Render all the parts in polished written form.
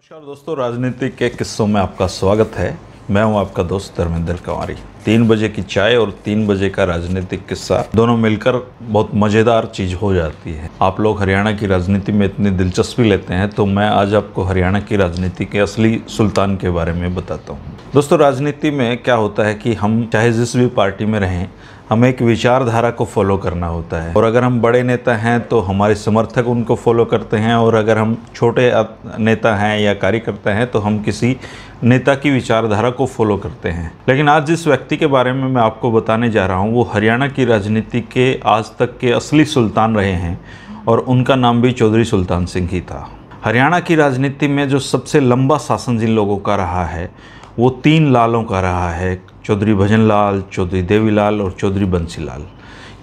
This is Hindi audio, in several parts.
नमस्कार दोस्तों, राजनीति के किस्सों में आपका स्वागत है। मैं हूं आपका दोस्त धर्मेंद्र कंवारी। 3 बजे की चाय और 3 बजे का राजनीतिक किस्सा दोनों मिलकर बहुत मज़ेदार चीज़ हो जाती है। आप लोग हरियाणा की राजनीति में इतनी दिलचस्पी लेते हैं, तो मैं आज आपको हरियाणा की राजनीति के असली सुल्तान के बारे में बताता हूँ। दोस्तों, राजनीति में क्या होता है कि हम चाहे जिस भी पार्टी में रहें, हमें एक विचारधारा को फॉलो करना होता है। और अगर हम बड़े नेता हैं तो हमारे समर्थक उनको फॉलो करते हैं, और अगर हम छोटे नेता हैं या कार्यकर्ता हैं तो हम किसी नेता की विचारधारा को फॉलो करते हैं। लेकिन आज जिस व्यक्ति के बारे में मैं आपको बताने जा रहा हूं, वो हरियाणा की राजनीति के आज तक के असली सुल्तान रहे हैं, और उनका नाम भी चौधरी सुल्तान सिंह ही था। हरियाणा की राजनीति में जो सबसे लंबा शासन जिन लोगों का रहा है वो 3 लालों का रहा है, चौधरी भजनलाल, चौधरी देवीलाल और चौधरी बंसीलाल।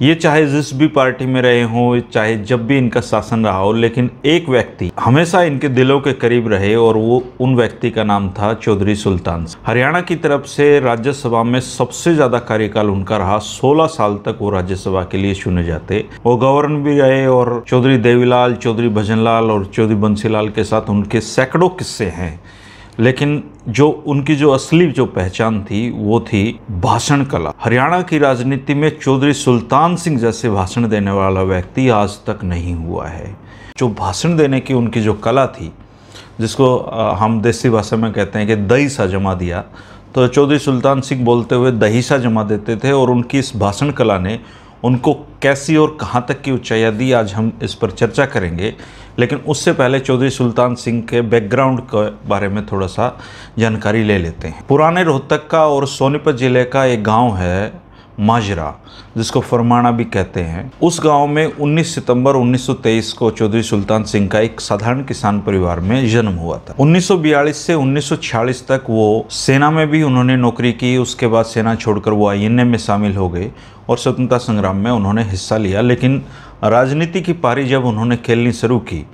ये चाहे जिस भी पार्टी में रहे हों, चाहे जब भी इनका शासन रहा हो, लेकिन एक व्यक्ति हमेशा इनके दिलों के करीब रहे, और वो उन व्यक्ति का नाम था चौधरी सुल्तान सिंह। हरियाणा की तरफ से राज्यसभा में सबसे ज़्यादा कार्यकाल उनका रहा। 16 साल तक वो राज्यसभा के लिए चुने जाते। वो गवर्नर भी रहे, और चौधरी देवीलाल, चौधरी भजनलाल और चौधरी बंसीलाल के साथ उनके सैकड़ों किस्से हैं। लेकिन जो उनकी जो असली जो पहचान थी वो थी भाषण कला। हरियाणा की राजनीति में चौधरी सुल्तान सिंह जैसे भाषण देने वाला व्यक्ति आज तक नहीं हुआ है। जो भाषण देने की उनकी जो कला थी, जिसको हम देसी भाषा में कहते हैं कि दही सा जमा दिया, तो चौधरी सुल्तान सिंह बोलते हुए दही सा जमा देते थे। और उनकी इस भाषण कला ने उनको कैसी और कहाँ तक की ऊंचाइयाँ दी, आज हम इस पर चर्चा करेंगे। लेकिन उससे पहले चौधरी सुल्तान सिंह के बैकग्राउंड के बारे में थोड़ा सा जानकारी ले लेते हैं। पुराने रोहतक का और सोनीपत ज़िले का एक गांव है माजरा, जिसको फरमाना भी कहते हैं। उस गांव में 19 सितंबर 1923 को चौधरी सुल्तान सिंह का एक साधारण किसान परिवार में जन्म हुआ था। 1942 से 1946 तक वो सेना में भी उन्होंने नौकरी की। उसके बाद सेना छोड़कर वो INA में शामिल हो गए और स्वतंत्रता संग्राम में उन्होंने हिस्सा लिया। लेकिन राजनीति की पारी जब उन्होंने खेलनी शुरू की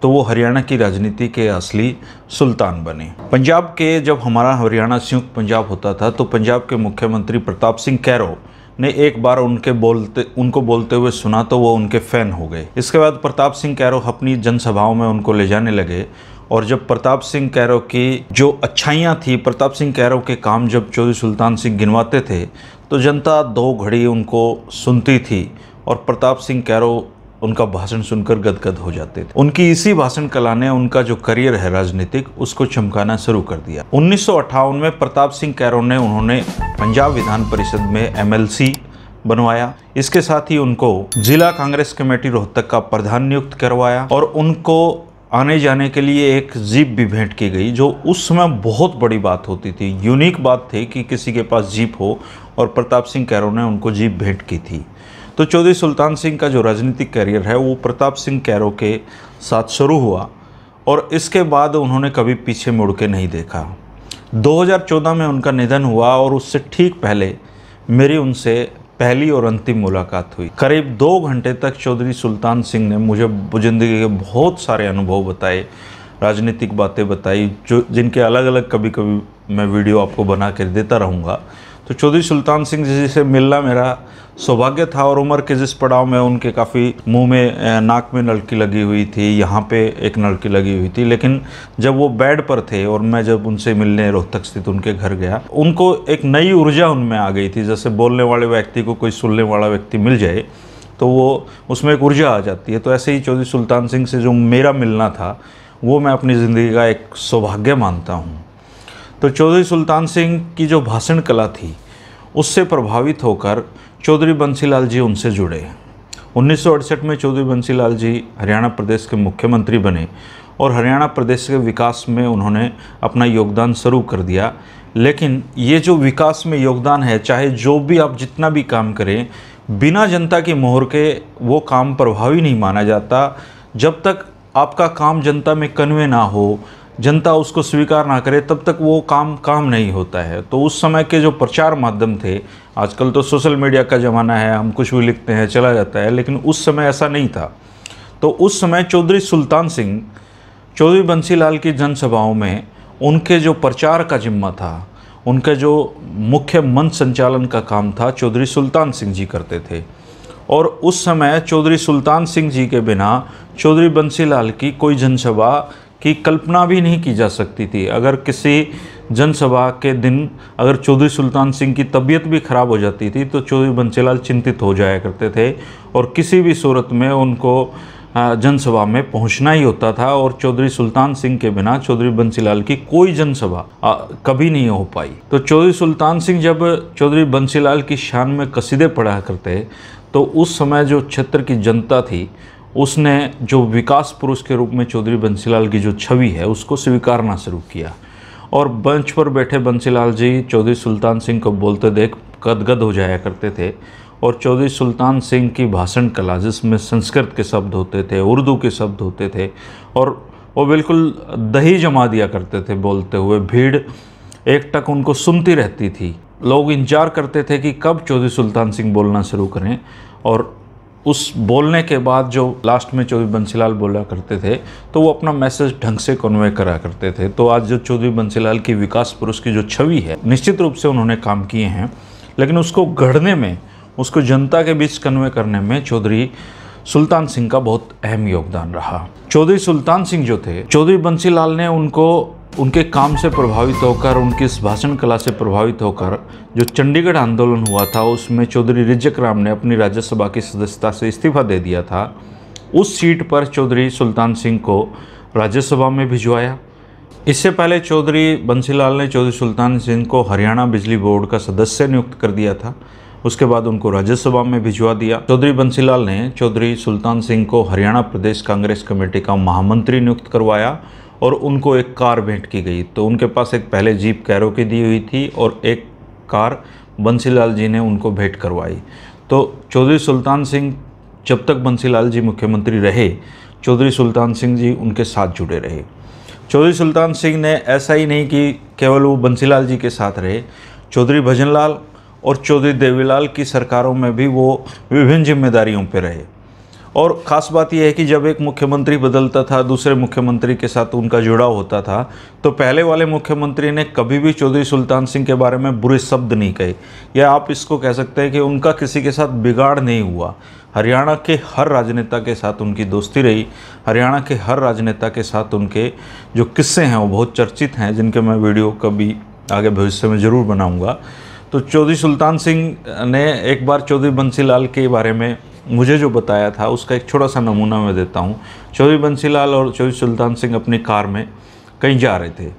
तो वो हरियाणा की राजनीति के असली सुल्तान बने। पंजाब के जब हमारा हरियाणा संयुक्त पंजाब होता था, तो पंजाब के मुख्यमंत्री प्रताप सिंह कैरो ने एक बार उनको बोलते हुए सुना, तो वो उनके फ़ैन हो गए। इसके बाद प्रताप सिंह कैरो अपनी जनसभाओं में उनको ले जाने लगे। और जब प्रताप सिंह कैरो की जो अच्छाइयाँ थी, प्रताप सिंह कैरो के काम जब चौधरी सुल्तान सिंह गिनवाते थे, तो जनता 2 घड़ी उनको सुनती थी, और प्रताप सिंह कैरो उनका भाषण सुनकर गदगद हो जाते थे। उनकी इसी भाषण कला ने उनका जो करियर है राजनीतिक, उसको चमकाना शुरू कर दिया। 1958 में प्रताप सिंह कैरो ने उन्होंने पंजाब विधान परिषद में MLC बनवाया। इसके साथ ही उनको जिला कांग्रेस कमेटी रोहतक का प्रधान नियुक्त करवाया, और उनको आने जाने के लिए एक जीप भी भेंट की गई, जो उस समय बहुत बड़ी बात होती थी। यूनिक बात थी कि किसी के पास जीप हो, और प्रताप सिंह कैरो ने उनको जीप भेंट की थी। तो चौधरी सुल्तान सिंह का जो राजनीतिक करियर है वो प्रताप सिंह कैरो के साथ शुरू हुआ, और इसके बाद उन्होंने कभी पीछे मुड़ के नहीं देखा। 2014 में उनका निधन हुआ, और उससे ठीक पहले मेरी उनसे पहली और अंतिम मुलाकात हुई। करीब 2 घंटे तक चौधरी सुल्तान सिंह ने मुझे ज़िंदगी के बहुत सारे अनुभव बताए, राजनीतिक बातें बताई, जो जिनके अलग अलग कभी कभी मैं वीडियो आपको बना कर देता रहूँगा। तो चौधरी सुल्तान सिंह जी से मिलना मेरा सौभाग्य था। और उम्र के जिस पड़ाव में उनके काफ़ी मुंह में, नाक में नलकी लगी हुई थी, यहाँ पे एक नलकी लगी हुई थी, लेकिन जब वो बेड पर थे और मैं जब उनसे मिलने रोहतक स्थित उनके घर गया, उनको एक नई ऊर्जा उनमें आ गई थी। जैसे बोलने वाले व्यक्ति को कोई सुनने वाला व्यक्ति मिल जाए तो वो उसमें एक ऊर्जा आ जाती है। तो ऐसे ही चौधरी सुल्तान सिंह से जो मेरा मिलना था, वो मैं अपनी ज़िंदगी का एक सौभाग्य मानता हूँ। तो चौधरी सुल्तान सिंह की जो भाषण कला थी, उससे प्रभावित होकर चौधरी बंसीलाल जी उनसे जुड़े। 1968 में चौधरी बंसीलाल जी हरियाणा प्रदेश के मुख्यमंत्री बने, और हरियाणा प्रदेश के विकास में उन्होंने अपना योगदान शुरू कर दिया। लेकिन ये जो विकास में योगदान है, चाहे जो भी आप जितना भी काम करें, बिना जनता की मोहर के वो काम प्रभावी नहीं माना जाता। जब तक आपका काम जनता में कन्वे ना हो, जनता उसको स्वीकार ना करे, तब तक वो काम नहीं होता है। तो उस समय के जो प्रचार माध्यम थे, आजकल तो सोशल मीडिया का ज़माना है, हम कुछ भी लिखते हैं चला जाता है, लेकिन उस समय ऐसा नहीं था। तो उस समय चौधरी सुल्तान सिंह चौधरी बंसीलाल की जनसभाओं में उनके जो प्रचार का जिम्मा था, उनके जो मुख्य मंच संचालन का काम था, चौधरी सुल्तान सिंह जी करते थे। और उस समय चौधरी सुल्तान सिंह जी के बिना चौधरी बंसीलाल की कोई जनसभा कि कल्पना भी नहीं की जा सकती थी। अगर किसी जनसभा के दिन अगर चौधरी सुल्तान सिंह की तबीयत भी खराब हो जाती थी तो चौधरी बंसीलाल चिंतित हो जाया करते थे और किसी भी सूरत में उनको जनसभा में पहुंचना ही होता था और चौधरी सुल्तान सिंह के बिना चौधरी बंसीलाल की कोई जनसभा कभी नहीं हो पाई। तो चौधरी सुल्तान सिंह जब चौधरी बंसीलाल की शान में कसीदे पढ़ा करते तो उस समय जो क्षेत्र की जनता थी उसने जो विकास पुरुष के रूप में चौधरी बंसीलाल की जो छवि है उसको स्वीकारना शुरू किया और मंच पर बैठे बंसीलाल जी चौधरी सुल्तान सिंह को बोलते देख गदगद हो जाया करते थे और चौधरी सुल्तान सिंह की भाषण कला जिसमें संस्कृत के शब्द होते थे, उर्दू के शब्द होते थे और वो बिल्कुल दही जमा दिया करते थे बोलते हुए। भीड़ एकटक उनको सुनती रहती थी। लोग इंतजार करते थे कि कब चौधरी सुल्तान सिंह बोलना शुरू करें और उस बोलने के बाद जो लास्ट में चौधरी बंसीलाल बोला करते थे तो वो अपना मैसेज ढंग से कन्वे करा करते थे। तो आज जो चौधरी बंसीलाल की विकास पुरुष की जो छवि है निश्चित रूप से उन्होंने काम किए हैं, लेकिन उसको गढ़ने में, उसको जनता के बीच कन्वे करने में चौधरी सुल्तान सिंह का बहुत अहम योगदान रहा। चौधरी सुल्तान सिंह जो थे, चौधरी बंसीलाल ने उनको उनके काम से प्रभावित होकर, उनकी इस भाषण कला से प्रभावित होकर जो चंडीगढ़ आंदोलन हुआ था उसमें चौधरी रिज्जक राम ने अपनी राज्यसभा की सदस्यता से इस्तीफा दे दिया था। उस सीट पर चौधरी सुल्तान सिंह को राज्यसभा में भिजवाया। इससे पहले चौधरी बंसीलाल ने चौधरी सुल्तान सिंह को हरियाणा बिजली बोर्ड का सदस्य नियुक्त कर दिया था। उसके बाद उनको राज्यसभा में भिजवा दिया। चौधरी बंसीलाल ने चौधरी सुल्तान सिंह को हरियाणा प्रदेश कांग्रेस कमेटी का महामंत्री नियुक्त करवाया और उनको एक कार भेंट की गई। तो उनके पास एक पहले जीप कैरो की दी हुई थी और एक कार बंसीलाल जी ने उनको भेंट करवाई। तो चौधरी सुल्तान सिंह जब तक बंसीलाल जी मुख्यमंत्री रहे, चौधरी सुल्तान सिंह जी उनके साथ जुड़े रहे। चौधरी सुल्तान सिंह ने ऐसा ही नहीं कि केवल वो बंसीलाल जी के साथ रहे, चौधरी भजनलाल और चौधरी देवीलाल की सरकारों में भी वो विभिन्न जिम्मेदारियों पर रहे। और ख़ास बात यह है कि जब एक मुख्यमंत्री बदलता था, दूसरे मुख्यमंत्री के साथ उनका जुड़ाव होता था, तो पहले वाले मुख्यमंत्री ने कभी भी चौधरी सुल्तान सिंह के बारे में बुरे शब्द नहीं कहे, या आप इसको कह सकते हैं कि उनका किसी के साथ बिगाड़ नहीं हुआ। हरियाणा के हर राजनेता के साथ उनकी दोस्ती रही। हरियाणा के हर राजनेता के साथ उनके जो किस्से हैं वो बहुत चर्चित हैं, जिनके मैं वीडियो कभी आगे भविष्य में ज़रूर बनाऊँगा। तो चौधरी सुल्तान सिंह ने एक बार चौधरी बंसीलाल के बारे में मुझे जो बताया था उसका एक छोटा सा नमूना मैं देता हूँ। चौधरी बंसीलाल और चौधरी सुल्तान सिंह अपनी कार में कहीं जा रहे थे।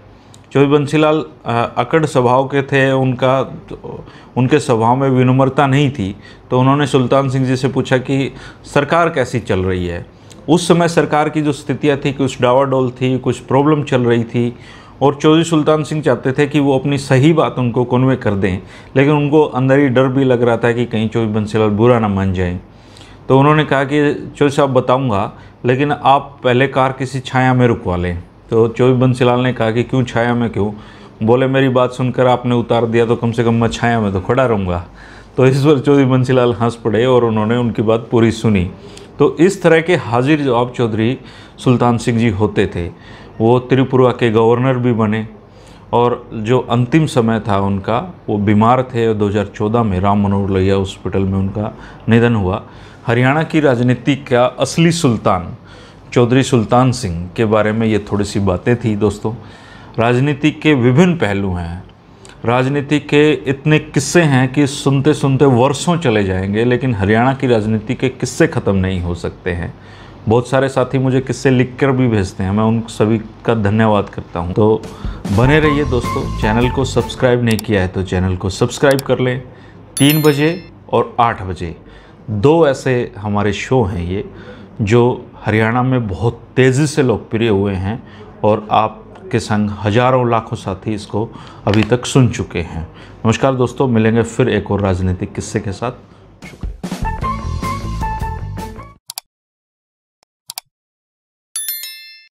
चौधरी बंसीलाल अकड़ स्वभाव के थे, उनके स्वभाव में विनम्रता नहीं थी। तो उन्होंने सुल्तान सिंह जी से पूछा कि सरकार कैसी चल रही है। उस समय सरकार की जो स्थितियाँ थी कुछ डावाडोल थी, कुछ प्रॉब्लम चल रही थी और चौधरी सुल्तान सिंह चाहते थे कि वो अपनी सही बात उनको कन्वे कर दें, लेकिन उनको अंदर ही डर भी लग रहा था कि कहीं चौधरी बंसीलाल बुरा ना मान जाएं। तो उन्होंने कहा कि चौधरी साहब बताऊंगा, लेकिन आप पहले कार किसी छाया में रुकवा लें। तो चौधरी बंसीलाल ने कहा कि क्यों छाया में, क्यों? बोले मेरी बात सुनकर आपने उतार दिया तो कम से कम मैं छाया में तो खड़ा रहूँगा। तो इस पर चौधरी बंसीलाल हंस पड़े और उन्होंने उनकी बात पूरी सुनी। तो इस तरह के हाजिर जवाब चौधरी सुल्तान सिंह जी होते थे। वो त्रिपुरा के गवर्नर भी बने और जो अंतिम समय था उनका, वो बीमार थे। 2014 में राम मनोहर लोहिया हॉस्पिटल में उनका निधन हुआ। हरियाणा की राजनीति का असली सुल्तान चौधरी सुल्तान सिंह के बारे में ये थोड़ी सी बातें थी दोस्तों। राजनीति के विभिन्न पहलू हैं, राजनीति के इतने किस्से हैं कि सुनते सुनते वर्षों चले जाएंगे, लेकिन हरियाणा की राजनीति के किस्से ख़त्म नहीं हो सकते हैं। बहुत सारे साथी मुझे किस्से लिखकर भी भेजते हैं, मैं उन सभी का धन्यवाद करता हूं। तो बने रहिए दोस्तों। चैनल को सब्सक्राइब नहीं किया है तो चैनल को सब्सक्राइब कर लें। 3 बजे और 8 बजे 2 ऐसे हमारे शो हैं ये, जो हरियाणा में बहुत तेज़ी से लोकप्रिय हुए हैं और आपके संग हज़ारों लाखों साथी इसको अभी तक सुन चुके हैं। नमस्कार दोस्तों, मिलेंगे फिर एक और राजनीतिक किस्से के साथ।